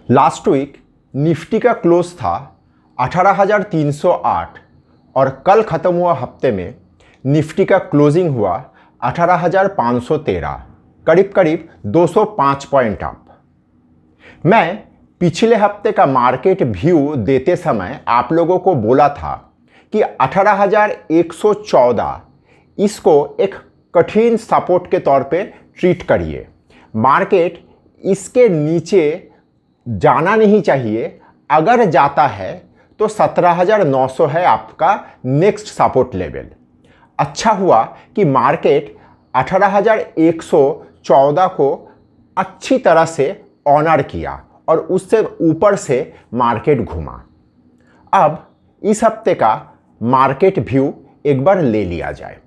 Last week Nifty का close था 18,308 और कल ख़त्म हुआ हफ्ते में निफ्टी का क्लोजिंग हुआ 18,513, करीब करीब 205 पॉइंट अप। मैं पिछले हफ्ते का मार्केट व्यू देते समय आप लोगों को बोला था कि 18,114 इसको एक कठिन सपोर्ट के तौर पे ट्रीट करिए। मार्केट इसके नीचे जाना नहीं चाहिए, अगर जाता है तो 17,900 है आपका नेक्स्ट सपोर्ट लेवल। अच्छा हुआ कि मार्केट 18,114 को अच्छी तरह से ऑनर किया और उससे ऊपर से मार्केट घूमा। अब इस हफ्ते का मार्केट व्यू एक बार ले लिया जाए।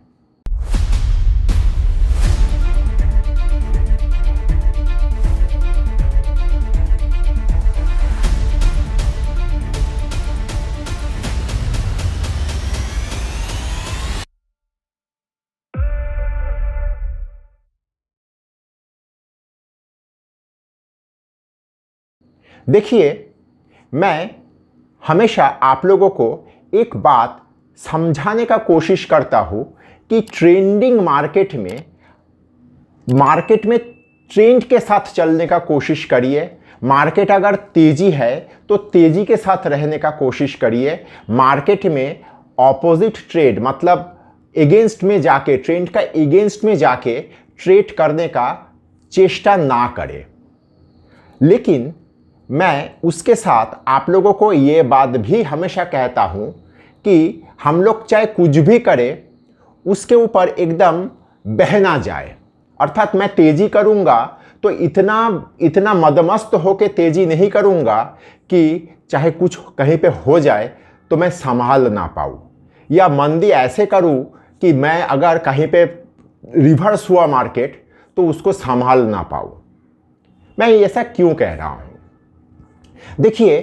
देखिए, मैं हमेशा आप लोगों को एक बात समझाने का कोशिश करता हूँ कि ट्रेंडिंग मार्केट में ट्रेंड के साथ चलने का कोशिश करिए। मार्केट अगर तेज़ी है तो तेज़ी के साथ रहने का कोशिश करिए। मार्केट में ऑपोजिट ट्रेड मतलब एगेंस्ट में जाके, ट्रेंड का एगेंस्ट में जाके ट्रेड करने का चेष्टा ना करें। लेकिन मैं उसके साथ आप लोगों को ये बात भी हमेशा कहता हूँ कि हम लोग चाहे कुछ भी करें उसके ऊपर एकदम बह ना जाए। अर्थात मैं तेज़ी करूँगा तो इतना मदमस्त होकर तेज़ी नहीं करूँगा कि चाहे कुछ कहीं पे हो जाए तो मैं संभाल ना पाऊँ, या मंदी ऐसे करूँ कि मैं अगर कहीं पे रिवर्स हुआ मार्केट तो उसको संभाल ना पाऊँ। मैं ऐसा क्यों कह रहा हूँ? देखिए,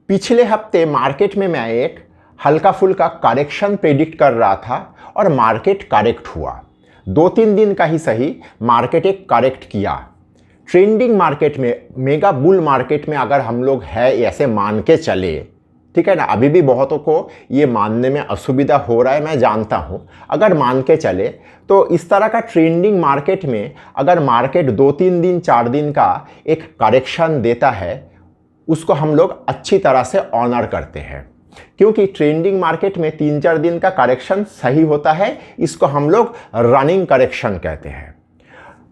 पिछले हफ्ते मार्केट में मैं एक हल्का फुल्का करेक्शन प्रेडिक्ट कर रहा था और मार्केट करेक्ट हुआ। 2-3 दिन का ही सही, मार्केट एक करेक्ट किया। ट्रेंडिंग मार्केट में, मेगा बुल मार्केट में अगर हम लोग है ऐसे मान के चले, ठीक है ना, अभी भी बहुतों को ये मानने में असुविधा हो रहा है, मैं जानता हूँ। अगर मान के चले तो इस तरह का ट्रेंडिंग मार्केट में अगर मार्केट 2-3 दिन 4 दिन का एक करेक्शन देता है, उसको हम लोग अच्छी तरह से ऑनर करते हैं, क्योंकि ट्रेंडिंग मार्केट में 3-4 दिन का करेक्शन सही होता है। इसको हम लोग रनिंग करेक्शन कहते हैं।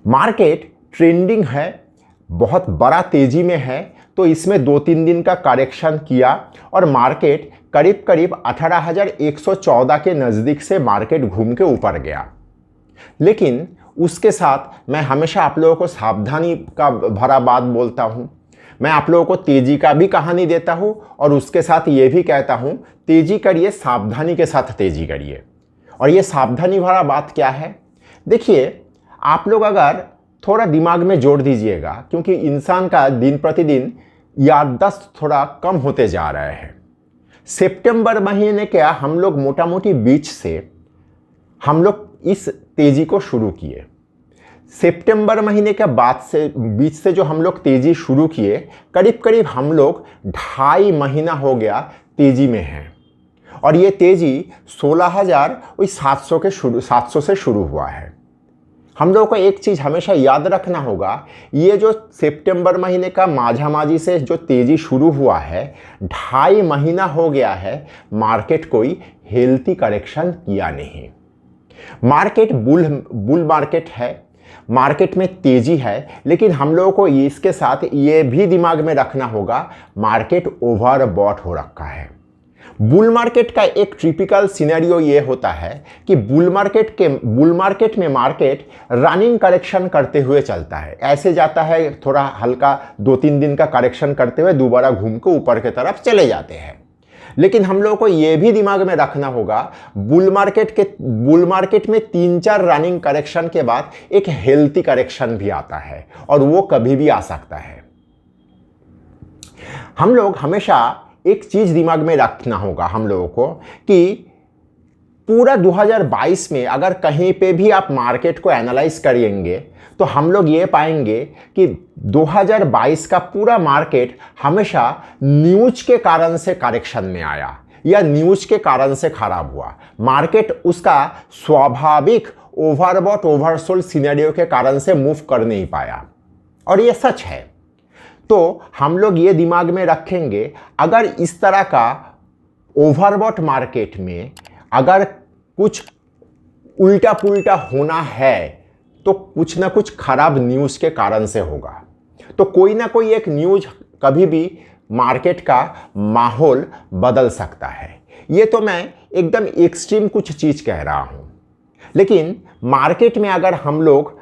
मार्केट ट्रेंडिंग है, बहुत बड़ा तेजी में है, तो इसमें 2-3 दिन का करेक्शन किया और मार्केट करीब करीब 18,114 के नज़दीक से मार्केट घूम के ऊपर गया। लेकिन उसके साथ मैं हमेशा आप लोगों को सावधानी का भरा बात बोलता हूँ। मैं आप लोगों को तेज़ी का भी कहानी देता हूँ और उसके साथ ये भी कहता हूँ, तेज़ी करिए, सावधानी के साथ तेज़ी करिए। और ये सावधानी भरा बात क्या है? देखिए, आप लोग अगर थोड़ा दिमाग में जोड़ दीजिएगा, क्योंकि इंसान का दिन प्रतिदिन याददाश्त थोड़ा कम होते जा रहा है। सितंबर महीने के हम लोग मोटा मोटी बीच से हम लोग इस तेज़ी को शुरू किए। सितंबर महीने के बाद से बीच से जो हम लोग तेज़ी शुरू किए, करीब करीब हम लोग 2.5 महीना हो गया तेज़ी में हैं। और ये तेज़ी 16,700 से शुरू हुआ है। हम लोगों को एक चीज़ हमेशा याद रखना होगा, ये जो सितंबर महीने का माझामाझी से जो तेज़ी शुरू हुआ है, 2.5 महीना हो गया है, मार्केट कोई हेल्थी करेक्शन किया नहीं। मार्केट बुल मार्केट है, मार्केट में तेज़ी है, लेकिन हम लोगों को इसके साथ ये भी दिमाग में रखना होगा, मार्केट ओवरबॉट हो रखा है। बुल मार्केट का एक टिपिकल सिनेरियो ये होता है कि बुल मार्केट में मार्केट रनिंग करेक्शन करते हुए चलता है, ऐसे जाता है, थोड़ा हल्का 2-3 दिन का करेक्शन करते हुए दोबारा घूम के ऊपर की तरफ चले जाते हैं। लेकिन हम लोगों को ये भी दिमाग में रखना होगा, बुल मार्केट में 3-4 रनिंग करेक्शन के बाद एक हेल्थी करेक्शन भी आता है और वो कभी भी आ सकता है। हम लोग हमेशा एक चीज़ दिमाग में रखना होगा हम लोगों को कि पूरा 2022 में अगर कहीं पे भी आप मार्केट को एनालाइज करेंगे तो हम लोग ये पाएंगे कि 2022 का पूरा मार्केट हमेशा न्यूज के कारण से करेक्शन में आया या न्यूज के कारण से खराब हुआ। मार्केट उसका स्वाभाविक ओवरबॉट ओवरसोल्ड सिनेरियो के कारण से मूव कर नहीं पाया, और ये सच है। तो हम लोग ये दिमाग में रखेंगे, अगर इस तरह का ओवरबॉट मार्केट में अगर कुछ उल्टा पुल्टा होना है तो कुछ ना कुछ खराब न्यूज़ के कारण से होगा। तो कोई ना कोई एक न्यूज़ कभी भी मार्केट का माहौल बदल सकता है। ये तो मैं एकदम एक्सट्रीम कुछ चीज़ कह रहा हूँ, लेकिन मार्केट में अगर हम लोग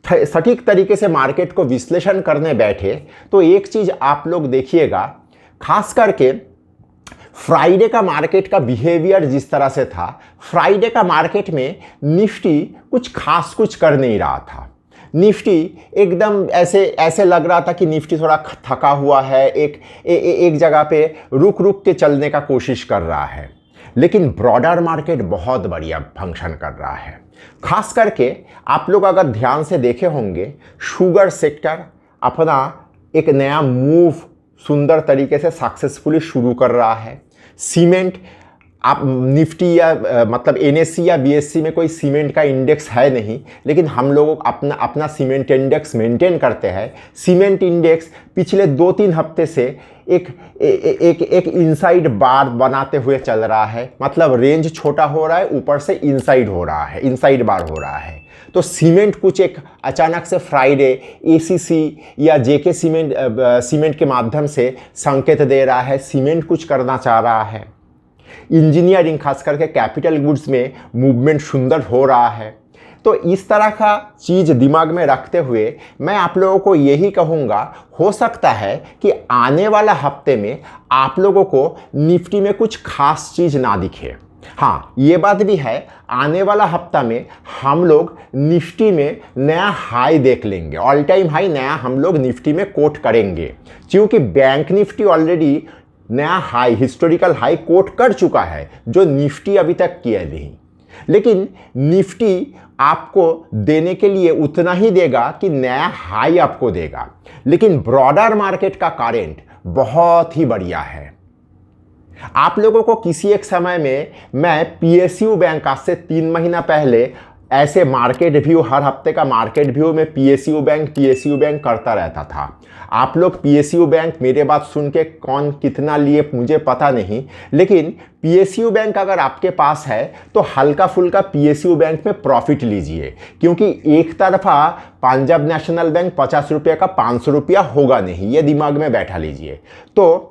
सटीक तरीके से मार्केट को विश्लेषण करने बैठे तो एक चीज़ आप लोग देखिएगा, खास करके फ्राइडे का मार्केट का बिहेवियर जिस तरह से था, फ्राइडे का मार्केट में निफ्टी कुछ खास कुछ कर नहीं रहा था। निफ्टी एकदम ऐसे लग रहा था कि निफ्टी थोड़ा थका हुआ है, एक जगह पे रुक रुक के चलने का कोशिश कर रहा है। लेकिन ब्रॉडर मार्केट बहुत बढ़िया फंक्शन कर रहा है। खास करके आप लोग अगर ध्यान से देखे होंगे, शुगर सेक्टर अपना एक नया मूव सुंदर तरीके से सक्सेसफुली शुरू कर रहा है। सीमेंट, आप निफ्टी या मतलब एनएससी या बीएससी में कोई सीमेंट का इंडेक्स है नहीं, लेकिन हम लोग अपना सीमेंट इंडेक्स मेंटेन करते हैं। सीमेंट इंडेक्स पिछले 2-3 हफ्ते से एक इनसाइड बार बनाते हुए चल रहा है, मतलब रेंज छोटा हो रहा है, ऊपर से इनसाइड बार हो रहा है। तो सीमेंट कुछ एक अचानक से फ्राइडे एसीसी या जेके सीमेंट के माध्यम से संकेत दे रहा है, सीमेंट कुछ करना चाह रहा है। इंजीनियरिंग, खास करके कैपिटल गुड्स में मूवमेंट सुंदर हो रहा है। तो इस तरह का चीज़ दिमाग में रखते हुए मैं आप लोगों को यही कहूँगा, हो सकता है कि आने वाला हफ्ते में आप लोगों को निफ्टी में कुछ खास चीज़ ना दिखे। हाँ, ये बात भी है, आने वाला हफ्ता में हम लोग निफ्टी में नया हाई देख लेंगे, ऑल टाइम हाई नया हम लोग निफ्टी में कोट करेंगे, क्योंकि बैंक निफ्टी ऑलरेडी नया हाई, हिस्टोरिकल हाई कोट कर चुका है, जो निफ्टी अभी तक किया नहीं। लेकिन निफ्टी आपको देने के लिए उतना ही देगा कि नया हाई आपको देगा, लेकिन ब्रॉडर मार्केट का करेंट बहुत ही बढ़िया है। आप लोगों को किसी एक समय में मैं पीएसयू बैंक, आज से 3 महीना पहले ऐसे मार्केट व्यू, हर हफ्ते का मार्केट व्यू में पीएसयू बैंक करता रहता था। आप लोग पीएसयू बैंक मेरे बात सुन के कौन कितना लिए मुझे पता नहीं, लेकिन पीएसयू बैंक अगर आपके पास है तो हल्का फुल्का पीएसयू बैंक में प्रॉफिट लीजिए, क्योंकि एक तरफा पंजाब नेशनल बैंक 50 रुपये का 500 रुपया होगा नहीं, ये दिमाग में बैठा लीजिए। तो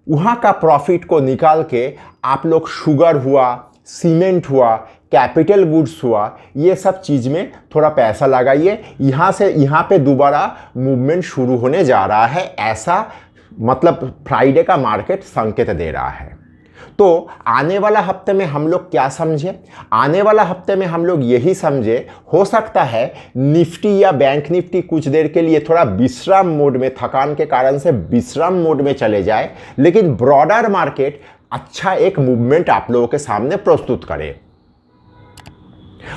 वहाँ का प्रॉफिट को निकाल के आप लोग शुगर हुआ, सीमेंट हुआ, कैपिटल गुड्स हुआ, ये सब चीज़ में थोड़ा पैसा लगाइए। यहाँ से यहाँ पे दोबारा मूवमेंट शुरू होने जा रहा है, ऐसा मतलब फ्राइडे का मार्केट संकेत दे रहा है। तो आने वाला हफ्ते में हम लोग क्या समझे? आने वाला हफ्ते में हम लोग यही समझे, हो सकता है निफ्टी या बैंक निफ्टी कुछ देर के लिए थोड़ा विश्राम मोड में, थकान के कारण से विश्राम मोड में चले जाए, लेकिन ब्रॉडर मार्केट अच्छा एक मूवमेंट आप लोगों के सामने प्रस्तुत करे।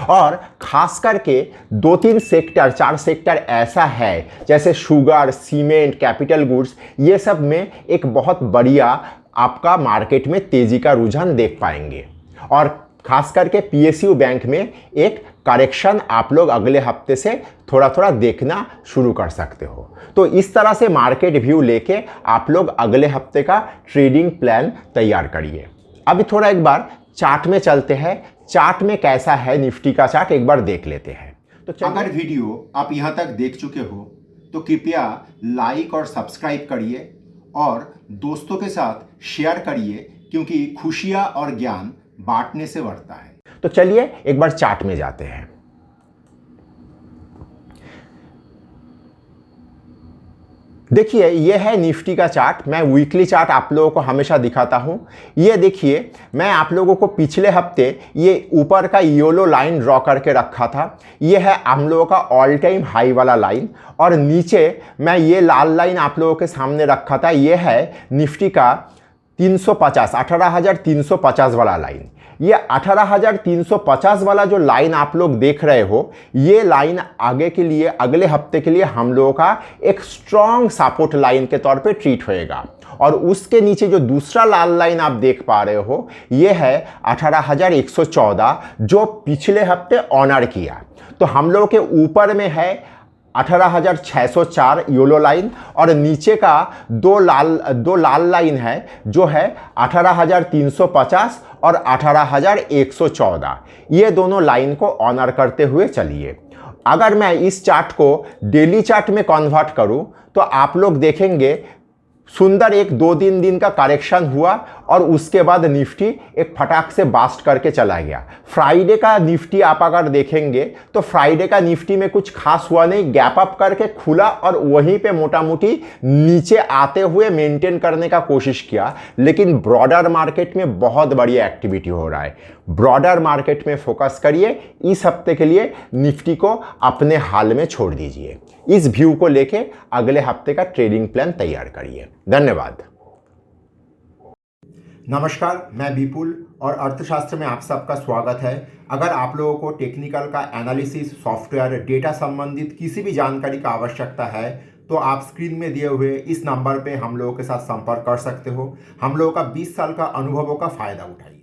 और खास करके 2-3 सेक्टर, 4 सेक्टर ऐसा है, जैसे शुगर, सीमेंट, कैपिटल गुड्स, ये सब में एक बहुत बढ़िया आपका मार्केट में तेजी का रुझान देख पाएंगे। और खास करके पीएसयू बैंक में एक करेक्शन आप लोग अगले हफ्ते से थोड़ा थोड़ा देखना शुरू कर सकते हो। तो इस तरह से मार्केट व्यू लेके आप लोग अगले हफ्ते का ट्रेडिंग प्लान तैयार करिए। अभी थोड़ा एक बार चार्ट में चलते हैं, चार्ट में कैसा है निफ्टी का चार्ट एक बार देख लेते हैं। तो अगर वीडियो आप यहां तक देख चुके हो तो कृपया लाइक और सब्सक्राइब करिए और दोस्तों के साथ शेयर करिए, क्योंकि खुशियां और ज्ञान बांटने से बढ़ता है। तो चलिए एक बार चार्ट में जाते हैं। देखिए, ये है निफ्टी का चार्ट। मैं वीकली चार्ट आप लोगों को हमेशा दिखाता हूं। ये देखिए, मैं आप लोगों को पिछले हफ्ते ये ऊपर का येलो लाइन ड्रॉ करके रखा था। ये है हम लोगों का ऑल टाइम हाई वाला लाइन, और नीचे मैं ये लाल लाइन आप लोगों के सामने रखा था। ये है निफ्टी का 350, 18,350 वाला लाइन। ये 18,350 वाला जो लाइन आप लोग देख रहे हो, ये लाइन आगे के लिए, अगले हफ्ते के लिए हम लोगों का एक स्ट्रॉन्ग सपोर्ट लाइन के तौर पे ट्रीट होएगा। और उसके नीचे जो दूसरा लाल लाइन आप देख पा रहे हो, ये है 18,114 जो पिछले हफ्ते ऑनर किया। तो हम लोगों के ऊपर में है 18,604 योलो लाइन और नीचे का दो लाल लाइन है जो है 18,350 और 18,114। ये दोनों लाइन को ऑनर करते हुए चलिए। अगर मैं इस चार्ट को डेली चार्ट में कन्वर्ट करूं तो आप लोग देखेंगे सुंदर एक 2-3 दिन का करेक्शन हुआ और उसके बाद निफ्टी एक फटाक से बास्ट करके चला गया। फ्राइडे का निफ्टी आप अगर देखेंगे तो फ्राइडे का निफ्टी में कुछ खास हुआ नहीं, गैप अप करके खुला और वहीं पे मोटा मोटी नीचे आते हुए मेंटेन करने का कोशिश किया। लेकिन ब्रॉडर मार्केट में बहुत बड़ी एक्टिविटी हो रहा है। ब्रॉडर मार्केट में फोकस करिए। इस हफ्ते के लिए निफ्टी को अपने हाल में छोड़ दीजिए। इस व्यू को लेके अगले हफ्ते का ट्रेडिंग प्लान तैयार करिए। धन्यवाद। नमस्कार, मैं विपुल और अर्थशास्त्र में आप सबका स्वागत है। अगर आप लोगों को टेक्निकल का एनालिसिस, सॉफ्टवेयर, डेटा संबंधित किसी भी जानकारी का आवश्यकता है तो आप स्क्रीन में दिए हुए इस नंबर पे हम लोगों के साथ संपर्क कर सकते हो। हम लोगों का 20 साल का अनुभवों का फायदा उठाइए।